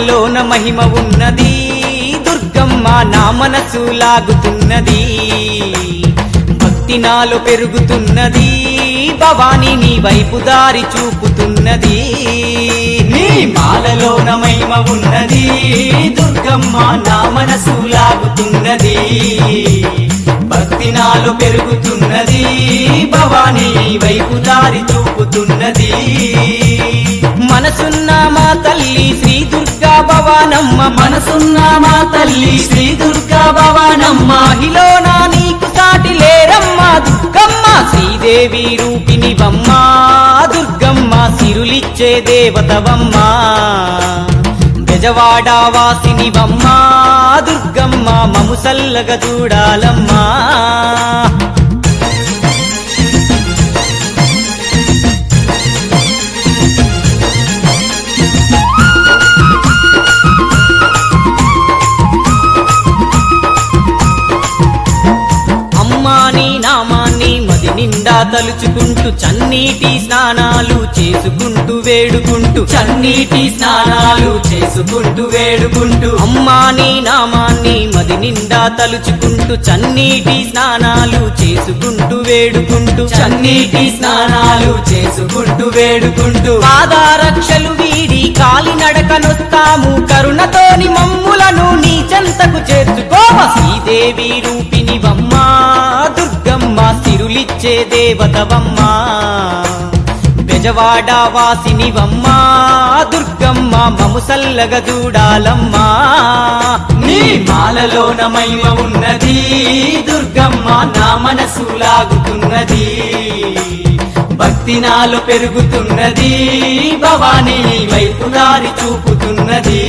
మాలలోన మహిమ ఉన్నది దుర్గమ్మ నా మనసు లాగుతున్నది భక్తి నాలో పెరుగుతున్నది భవాని నీ వైపు దారి చూపుతున్నది నీ మాలలోన మహిమ ఉన్నది దుర్గమ్మ నా మనసు లాగుతున్నది భక్తి నాలో పెరుగుతున్నది భవాని నీ వైపు దారి చూపుతున్నది మనసున్న మా తల్లి శ్రీ దుర్గా భవానమ్మ మనసున్న మా తల్లి శ్రీ దుర్గా భవానమ్మ మహిళన నీకు సాటి లేరమ్మ దుర్గమ్మ శ్రీదేవి రూపిణివమ్మ దుర్గమ్మ సిరులిచ్చే దేవతవమ్మ బెజవాడ వాసినివమ్మ దుర్గమ్మ మము సల్లగా చూడాలమ్మా అమ్మాని నామాన్ని మది నిండా తలుచుకుంటూ చన్నీటి స్నానాలు చేసుకుంటూ వేడుకుంటూ చన్నీటి స్నానాలు చేసుకుంటూ వేడుకుంటూ అమ్మాని నామాన్ని మది నిండా తలుచుకుంటూ చన్నీటి స్నానాలు చేసుకుంటూ వేడుకుంటూ చన్నీటి స్నానాలు చేసుకుంటూ వేడుకుంటూ పాదారక్షలు వీడి కాలినడకనొస్తాము కరుణతోని మమ్ములను నీ చెంతకు చేర్చుకోవ శ్రీదేవి రూపిణివమ్మ దుర్గమ్మ సిరులిచ్చే దేవతవమ్మ బెజవాడ వాసినివమ్మ దుర్గమ్మ మము సల్లగా చూడాలమ్మా నీ మాలలోన మహిమ ఉన్నది దుర్గమ్మ నా మనసు లాగుతున్నది భక్తి నాలో పెరుగుతున్నది భవాని నీ వైపు దారి చూపుతున్నది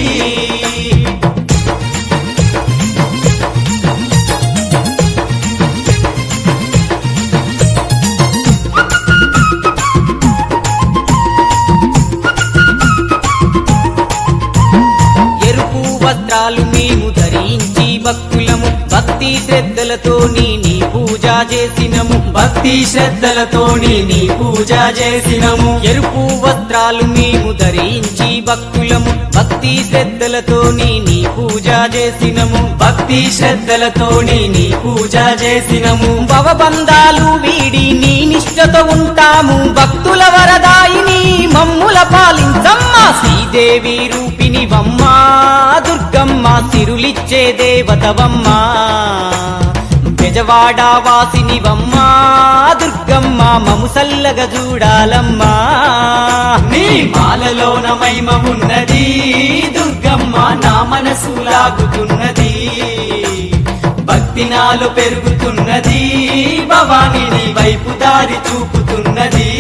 వస్త్రాలు మేము ధరించి భక్తులము భక్తి శ్రద్ధలతోని నీ పూజ చేసినము భక్తి శ్రద్ధలతోని నీ పూజ చేసినము ఎరుపు వస్త్రాలు మేము ధరించి భక్తులము భక్తి శ్రద్ధలతోని నీ పూజ చేసినము భక్తి శ్రద్ధలతోని నీ పూజ చేసినము భవబంధాలు వీడి నీ నిష్ఠతో ఉంటాము భక్తుల వరదాయిని మమ్ముల పాలించమ్మ శ్రీదేవి రూపిణివమ్మ దుర్గమ్మ సిరులిచ్చే దేవతవమ్మ బెజవాడ వాసినివమ్మ దుర్గమ్మ మము సల్లగా చూడాలమ్మా నీ మాలలోన మహిమ ఉన్నది దుర్గమ్మ నా మనసు లాగుతున్నది భక్తి నాలో పెరుగుతున్నది భవాని నీ వైపు దారి చూపుతున్నది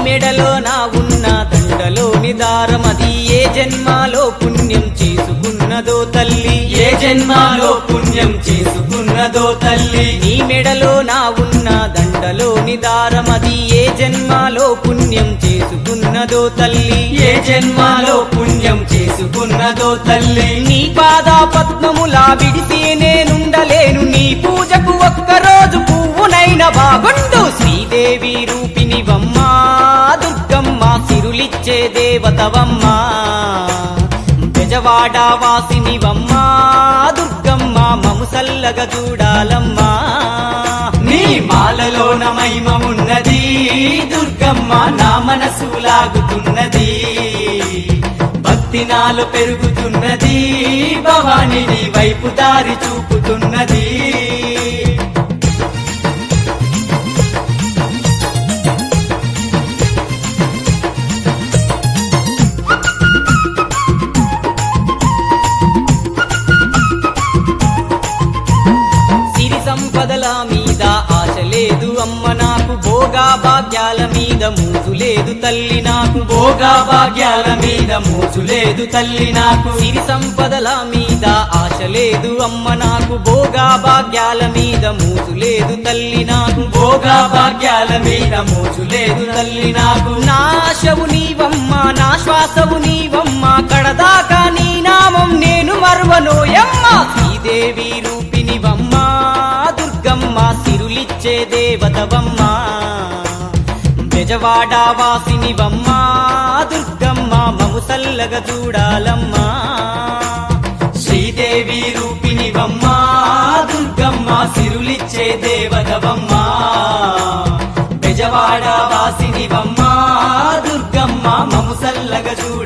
మెడలో నా ఉన్న దండలోని దారమది ఏ జన్మాలో పుణ్యం చేసుకున్నదో తల్లి ఏ జన్మాలో పుణ్యం చేసుకున్నదో తల్లి నీ మెడలో నా ఉన్న దండలోని దారమది ఏ జన్మాలో పుణ్యం చేసుకున్నదో తల్లి ఏ జన్మాలో పుణ్యం చేసుకున్నదో తల్లి నీ పాద పద్మములా విడిసి నేనుండలేను నీ పూజకు ఒక్కరోజు పువ్వునైన బాగుండు శ్రీదేవి రూపిణివమ్మ దుర్గమ్మ సిరులిచ్చే దేవతవమ్మ బెజవాడ వాసినివమ్మ దుర్గమ్మ మము సల్లగా చూడాలమ్మా నీ మాలలోన మహిమ ఉన్నది దుర్గమ్మ నా మనసు లాగుతున్నది భక్తి నాలో పెరుగుతున్నది భవాని నీ వైపు దారి చూపుతున్నది సంపదల మీద ఆశ లేదు అమ్మ నాకు భోగా భాగ్యాల మీద మోజు లేదు తల్లి నాకు భోగా భాగ్యాల మీద మోజు లేదు తల్లి నాకు సిరి సంపదల మీద ఆశ లేదు అమ్మ నాకు భోగా భాగ్యాల మీద మోజు లేదు తల్లి నాకు భోగా భాగ్యాల మీద మోజు లేదు తల్లి నాకు నా ఆశవు నీవమ్మ నా శ్వాసవు నీవమ్మ కడదాకా నీ శ్రీదేవి రూపినివమ్మ దుర్గమ్మ సిరులిచ్చే దేవతవమ్మ బెజవాడ వాసినివమ్మ దుర్గమ్మ మము సల్లగ చూడాలమ్మా శ్రీదేవి రూపినివమ్మ దుర్గమ్మ సిరులిచ్చే దేవతవమ్మ బెజవాడ వాసినివమ్మ దుర్గమ్మ మము సల్లగ చూడాలమ్మా